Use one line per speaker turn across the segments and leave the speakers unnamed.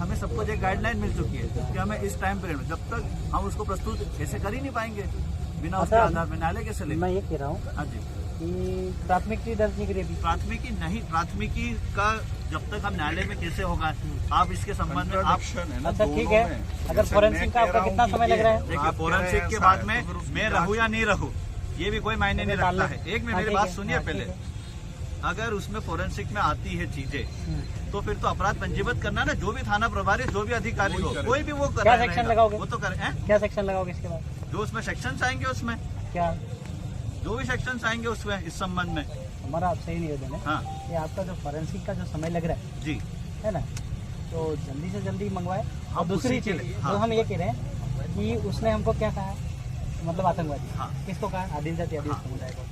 हमें सबको एक गाइडलाइन मिल चुकी है कि हमें इस टाइम पीरियड में, जब तक हम उसको प्रस्तुत ऐसे कर ही नहीं पाएंगे बिना उसके आधार में न्यायालय कैसे लेंगे।
मैं ये कह रहा हूँ
हाँ जी,
कि प्राथमिकी दर्ज नहीं करेगी।
प्राथमिकी नहीं, प्राथमिकी का जब तक हम न्यायालय में कैसे होगा, आप इसके संबंध में आप
अच्छा ठीक है, अगर फोरेंसिक का आपका कितना समय लग रहा है?
देखिए, फोरेंसिक के बाद में मैं रहूं या नहीं रहूं ये भी कोई मायने नहीं रखता है। एक में मेरी बात सुनिए पहले, अगर उसमें फोरेंसिक में आती है चीजें तो फिर तो अपराध पंजीबद्ध करना ना, जो भी थाना प्रभारी, जो भी अधिकारी हो, कोई भी वो कर
क्या सेक्शन लगाओगे?
वो तो करें।
क्या सेक्शन लगाओगे इसके बाद?
जो उसमें सेक्शन आएंगे, उसमें
क्या
जो भी सेक्शन आएंगे उसमें इस संबंध में
हमारा आपसे ही निवेदन है।
हाँ
कि आपका जो फोरेंसिक का जो समय लग रहा है
जी,
है ना, तो जल्दी से जल्दी मंगवाए। और
हम
दूसरी
उसी के
चीज
लिए,
तो हम ये कह रहे हैं कि उसने हमको क्या कहा, मतलब आतंकवादी।
हाँ।
किसको कहा? आदिम जाति आदिवासी समुदाय को।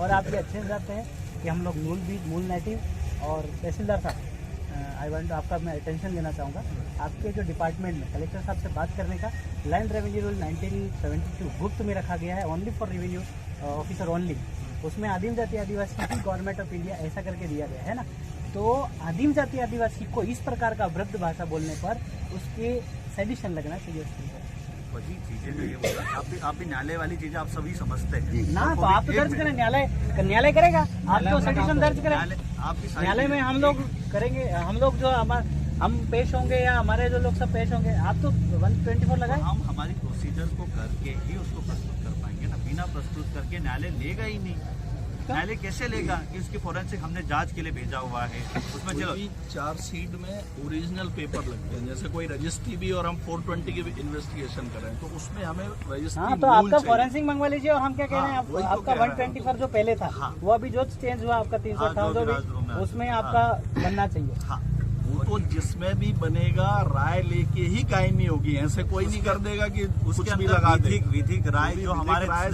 और आप ये अच्छे से जानते हैं कि हम लोग मूल नेटिव और तहसीलदार साहब, आई वांट आपका मैं अटेंशन देना चाहूँगा, आपके जो डिपार्टमेंट में कलेक्टर साहब से बात करने का लैंड रेवेन्यू रूल 1972 गुप्त में रखा गया है, only for revenue officer only. उसमें आदिम जाति आदिवासी की गवर्नमेंट ऑफ इंडिया ऐसा करके दिया गया है ना। तो आदिम जाति आदिवासी को इस प्रकार का वृद्ध भाषा बोलने पर उसके सेडिशन लगना चाहिए।
वही चीजें जो ये बोला, आप भी न्यायालय वाली चीजें आप सभी समझते हैं
ना, तो आप तो दर्ज करें, न्यायालय करेगा, आप तो सेडिशन दर्ज करें। न्यायालय में हम लोग करेंगे, हम लोग जो हम पेश होंगे या हमारे जो लोग सब पेश होंगे। आप तो 124 लगाए।
हम हमारी प्रोसीजर को करके ही उसको प्रस्तुत कर पाएंगे ना, बिना प्रस्तुत करके न्यायालय लेगा ही नहीं। न्यायालय कैसे लेगा कि उसकी फोरेंसिक हमने जांच के लिए भेजा हुआ है, उसमें चलो
चार्जशीट में ओरिजिनल पेपर लगते हैं, जैसे कोई रजिस्ट्री भी और हम 420 की भी इन्वेस्टिगेशन करें तो उसमें हमें रजिस्ट्री।
हाँ, तो आपका फोरेंसिक मंगवा लीजिए। और हम क्या कह रहे हैं, आपका 124 जो पहले था वो अभी जो चेंज हुआ आपका 358 जो भी, उसमें आपका बनना चाहिए।
वो तो जिसमें भी बनेगा राय लेके ही कायमी होगी, ऐसे कोई नहीं कर देगा कि
उसके अंदर लगा विधिक राय जो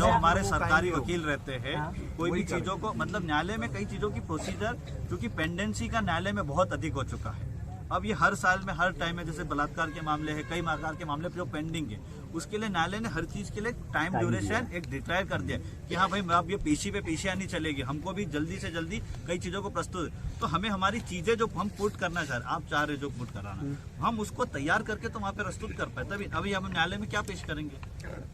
हमारे सरकारी वकील रहते हैं, कोई भी चीजों को, मतलब न्यायालय में कई चीजों की प्रोसीजर, क्योंकि पेंडेंसी का न्यायालय में बहुत अधिक हो चुका है। अब ये हर साल में हर टाइम में, जैसे बलात्कार के मामले है, कई प्रकार के मामले जो पेंडिंग है, उसके लिए न्यायालय ने हर चीज के लिए टाइम ड्यूरेशन एक डिक्लेयर कर दिया कि हाँ भाई, अब ये पेशी पे पेशियां नहीं चलेगी, हमको भी जल्दी से जल्दी कई चीजों को प्रस्तुत, तो हमें हमारी चीजें जो हम पुट करना चाह रहे, आप चाह रहे जो पुट कराना, हम उसको तैयार करके तो वहाँ पे प्रस्तुत कर पाए। तभी अभी हम न्यायालय में क्या पेश करेंगे?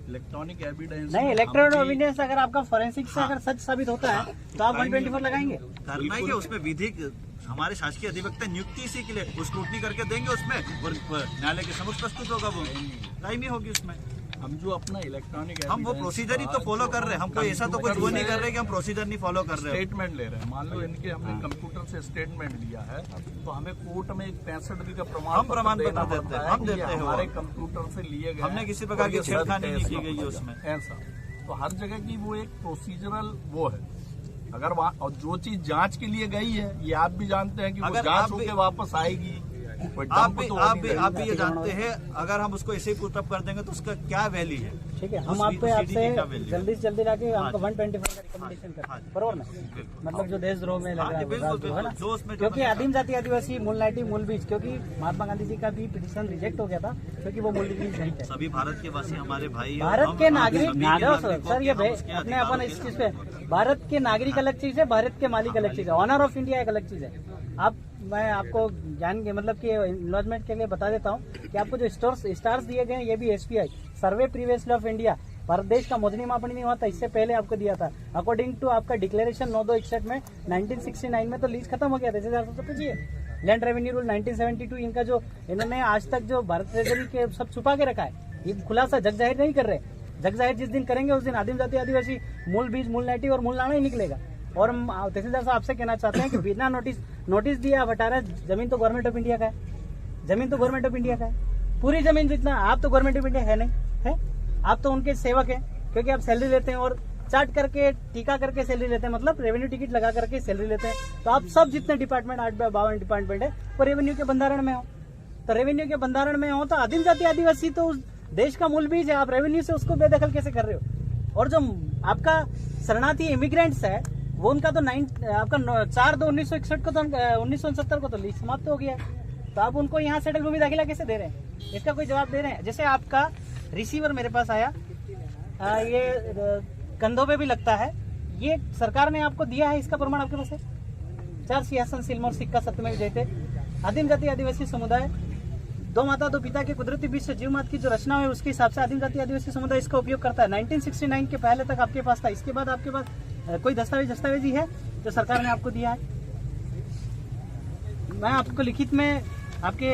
इलेक्ट्रॉनिक एविडेंस
नहीं, इलेक्ट्रॉनिक एविडेंस अगर आपका फोरेंसिक से अगर सच साबित होता है तो आप 124 लगाएंगे।
करना ही है, उसमें विधिक हमारे शासकीय अधिवक्ता नियुक्ति इसी के लिए, वो स्क्रूटनी करके देंगे उसमें और न्यायालय के समक्ष प्रस्तुत होगा, वो टाइम ही होगी उसमें।
हम जो अपना इलेक्ट्रॉनिक
हम वो प्रोसीजर ही तो फॉलो कर रहे हैं, हम कोई ऐसा तो कुछ वो नहीं कर रहे कि हम प्रोसीजर नहीं फॉलो कर रहे हैं।
स्टेटमेंट ले रहे हैं, मान लो इनके हमने कंप्यूटर से स्टेटमेंट लिया है तो हमें कोर्ट में 65 का प्रमाण
पत्र देते हैं, हम देते हैं,
हमारे कंप्यूटर से लिए गए,
हमने किसी प्रकार की छेड़खानी नहीं की गई है उसमें।
ऐसा तो हर जगह की वो एक प्रोसीजरल वो है। अगर और जो चीज जांच के लिए गई है, ये आप भी जानते हैं कि वो जांच होकर वापस आएगी।
आप भी ये जानते हैं, अगर हम उसको ऐसे ही पुटअप कर देंगे तो उसका क्या वैल्यू है?
ठीक है, हम आपसे जल्दी से जल्दी लाके हमको 124 का रिकमेंडेशन करते हैं, बरोबर ना? मतलब जो देशद्रोह में लग रहा है, क्योंकि आदिम जाति आदिवासी मूल नाइटी मूल बीज, क्योंकि महात्मा गांधी जी का भी पिटीशन रिजेक्ट हो गया था क्योंकि वो मूल बीज नहीं थे।
सभी भारत के वासी हमारे भाई,
भारत के नागरिक सर, ये अपने अपन इस चीज पे, भारत के नागरिक अलग चीज है, भारत के मालिक अलग चीज है, ऑनर ऑफ इंडिया एक अलग चीज है। मैं आपको ज्ञान के मतलब कि इन्वेस्टमेंट के लिए बता देता हूँ कि आपको जो स्टार्स दिए गए हैं ये भी SPI survey previously of India, Bharat देश का मोजनी मापनी नहीं हुआ था, इससे पहले आपको दिया था। अकॉर्डिंग टू आपका डिक्लेरेशन 9261 में 1969 में तो लीज खत्म हो गया था, जैसे पूछिए लैंड रेवेन्यू रूल 1972, इनका जो इन्होंने आज तक जो भारत ट्रेजरी के सब छुपा के रखा है, ये खुलासा जग जाहिर नहीं कर रहे। जग जाहिर जिस दिन करेंगे उस दिन आदिम जाति आदिवासी मूल बीज मूल नाइटी और मूल लाना ही निकलेगा। और हम तहसीलदार साहब आपसे कहना चाहते हैं कि बिना नोटिस दिए आप हटा रहे, जमीन तो गवर्नमेंट ऑफ इंडिया का है, जमीन तो गवर्नमेंट ऑफ इंडिया का है, पूरी जमीन जितना, आप तो गवर्नमेंट ऑफ इंडिया है नहीं है, आप तो उनके सेवक हैं, क्योंकि आप सैलरी लेते हैं और चार्ट करके टीका करके सैलरी लेते हैं, मतलब रेवेन्यू टिकट लगा करके सैलरी लेते हैं। तो आप सब जितने डिपार्टमेंट 852 डिपार्टमेंट है वो रेवेन्यू के बंधारण में हो, तो रेवेन्यू के बंधारण में हो तो आदिम जाति आदिवासी तो उस देश का मूल बीज है, आप रेवेन्यू से उसको बेदखल कैसे कर रहे हो? और जो आपका शरणार्थी इमिग्रेंट्स है वो उनका तो 4/2/1961 को तो 1969 को तो लीज समाप्त हो गया, तो आप उनको यहाँ सेटल भूमि दाखिला कैसे दे रहे हैं? इसका कोई जवाब दे रहे हैं? जैसे आपका रिसीवर मेरे पास आया, ये कंधों पे भी लगता है, ये सरकार ने आपको दिया है, इसका प्रमाण आपके पास है? 4 सिंहासन सिल्मोर सिक्का सत्यमेव जयते, आदिम जाति आदिवासी समुदाय दो माता दो पिता के कुदरती बीच से जीव मात की जो रचना है उसके हिसाब से आदिम जाति आदिवासी समुदाय इसका उपयोग करता है। 1969 के पहले तक आपके पास था, इसके बाद आपके पास कोई दस्तावेज ही है जो सरकार ने आपको दिया है? मैं आपको लिखित में आपके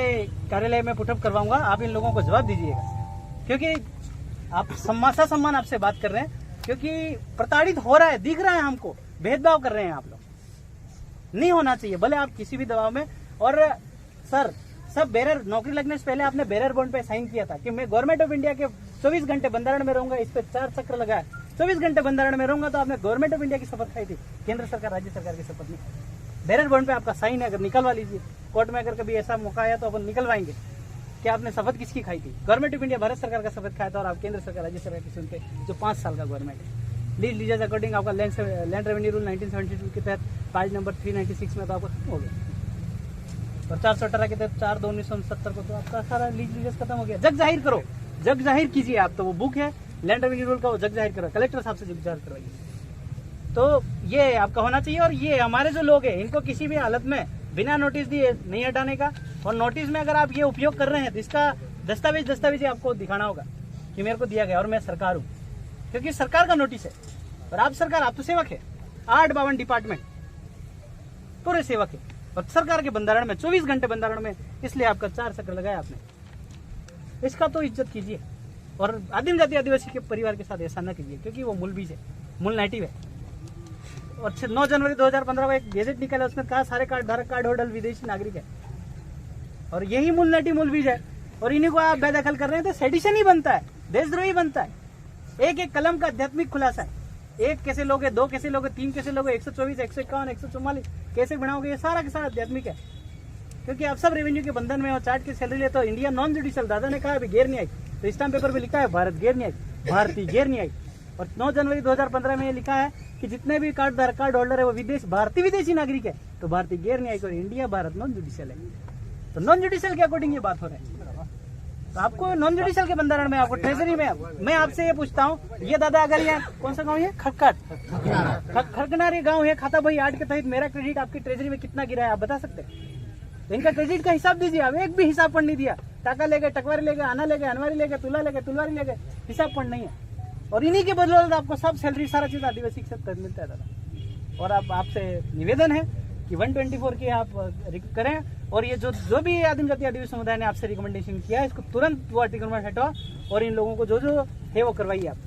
कार्यालय में पुटअप करवाऊंगा, आप इन लोगों को जवाब दीजिएगा, क्योंकि आप सम्मान आपसे बात कर रहे हैं, क्योंकि प्रताड़ित हो रहा है, दिख रहा है हमको, भेदभाव कर रहे हैं आप लोग। नहीं होना चाहिए, भले आप किसी भी दबाव में। और सर, सब बेरर नौकरी लगने से पहले आपने बेरर बॉन्ड पे साइन किया था कि मैं गवर्नमेंट ऑफ इंडिया के 24 घंटे बंधारण में रहूंगा, इस पे 4 चक्र लगा है। 24 घंटे बंधारण में रहूंगा, तो आपने गवर्नमेंट ऑफ इंडिया की शपथ खाई थी, केंद्र सरकार राज्य सरकार की शपथ नहीं। बेरर बॉन्ड पे आपका साइन है, अगर निकलवा लीजिए, कोर्ट में अगर कभी ऐसा मौका आया तो अपन निकलवाएंगे कि आपने शपथ किसकी खाई थी। गवर्नमेंट ऑफ इंडिया भारत सरकार का शपथ खाया था, और आप केंद्र सरकार राज्य सरकार की सुनते जो 5 साल का गवर्नमेंट है। लीज लीजेस अकॉर्डिंग आपका लैंड रेवेन्यू रूल 1972 के तहत 5 नंबर 396 में तो आपको खत्म हो गया, और 418 के तहत 4/2/1969 को तो आपका सारा लीज लीजेस खत्म हो गया। जग जाहिर करो, जग जाहिर कीजिए। आप तो वो बुक है लैंड रेवेन्यू रूल का, वो जग जाहिर करो, कलेक्टर साहब से जग जाहिर करवाइए। तो ये आपका होना चाहिए। और ये हमारे जो लोग हैं, इनको किसी भी हालत में बिना नोटिस दिए नहीं हटाने का। और नोटिस में अगर आप ये उपयोग कर रहे हैं तो इसका दस्तावेज आपको दिखाना होगा कि मेरे को दिया गया और मैं सरकार हूँ, क्योंकि सरकार का नोटिस है। और आप सरकार, आप तो सेवक है, 852 डिपार्टमेंट पूरे सेवक है, और सरकार के बंधारण में 24 घंटे बंधारण में, इसलिए आपका 4 चक्र लगाया आपने। इसका तो इज्जत कीजिए। और आदिम जाति आदिवासी के परिवार के साथ ऐसा न कीजिए, क्योंकि वो मूल बीज है, मूल नेटिव है। और 9 जनवरी 2015 में एक गेजेट निकला, उसमें कहा सारे कार्ड धारक कार्ड होल्डर विदेशी नागरिक है, और यही मूल नेटिव मूल बीज है। और इन्हीं को आप बेदखल कर रहे हैं, तो सेडिशन ही बनता है, देशद्रोही बनता है। एक एक कलम का आध्यात्मिक खुलासा है। 1 कैसे लोगे, 2 कैसे लोगे, 3 कैसे लोगे, 124, 151, 144 कैसे बनाओगे, ये सारा का सारा आध्यात्मिक है। क्योंकि आप सब रेवेन्यू के बंधन में हो, चार्ट की सैलरी लेते हो। इंडिया नॉन जुडिशियल, दादा ने कहा अभी गैर न्यायिक, तो स्टाम्प पेपर पे लिखा है भारत गैर न्यायिक, भारतीय गैर न्यायिक। और 9 जनवरी 2015 में ये लिखा है कि जितने भी कार्ड होल्डर है वो भारतीय विदेशी नागरिक है, तो भारतीय गैर न्यायिक, और इंडिया भारत नॉन जुडिशियल है। तो नॉन जुडिशियल के अकॉर्डिंग ये बात हो रहा है। तो आपको नॉन जुडिशियल के बंधारण में, आपको ट्रेजरी में, मैं आपसे ये पूछता हूँ, ये दादा अगर यहाँ कौन सा गाँव है, खड़कनारी गाँव है, खाता भाई 8 के तहत मेरा क्रेडिट आपकी ट्रेजरी में कितना गिरा है, आप बता सकते हैं? तो इनका क्रेडिट का हिसाब दीजिए। आप एक भी हिसाब पढ़ नहीं दिया, टाका ले गए, टकवारी ले गए, आना ले गए, अनवारी ले गए, तुला ले गए, तुलवारी ले गए, हिसाब पढ़ नहीं है। और इन्हीं के बदले आपको सब सैलरी सारा चीज आदिवासी के साथ मिलता है दादा। और अब आपसे निवेदन है कि 124 की आप करें, और ये जो भी आदिम जाति आदिवासी समुदाय ने आपसे रिकमेंडेशन किया है, इसको तुरंत वो अतिक्रमण हटाओ, और इन लोगों को जो है वो करवाइए। आप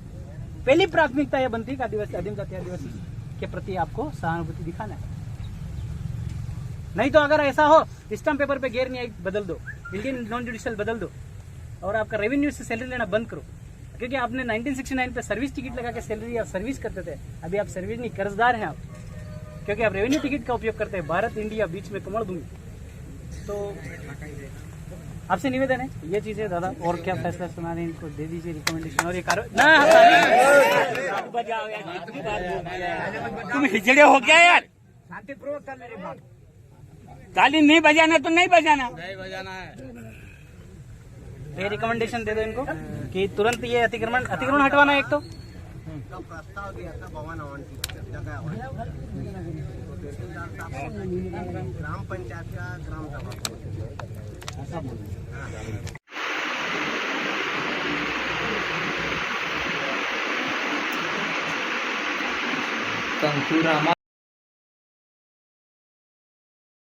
पहली प्राथमिकता यह बनती है कि आदिम जाति आदिवासी के प्रति आपको सहानुभूति दिखाना है। नहीं तो अगर ऐसा हो, स्टाम्प पेपर पे गैर न्यायिक बदल दो, इंडियन नॉन जुडिशियल बदल दो, और आपका रेवेन्यू से सैलरी लेना बंद करो। क्योंकि आपने 1969 पे सर्विस टिकट लगा के सैलरी या सर्विस करते थे, अभी आप सर्विस नहीं, कर्जदार हैं आप, क्योंकि आप रेवेन्यू टिकट का उपयोग करते हैं। भारत इंडिया बीच में कमर दूंगी। तो आपसे निवेदन है, ये चीजें दादा, और क्या फैसला सुना रहे इनको दे दीजिए रिकमेंडेशन। और ये
तुम हिजड़े हो गया यार, शांतिपूर्वक कर मेरी बात। ताली नहीं बजाना तो नहीं बजाना, नहीं बजाना है।
ये रिकमेंडेशन दे दो इनको कि तुरंत ये अतिक्रमण हटवाना है। एक तो
प्रस्ताव दिया था भवन ग्राम पंचायत का ग्राम सभा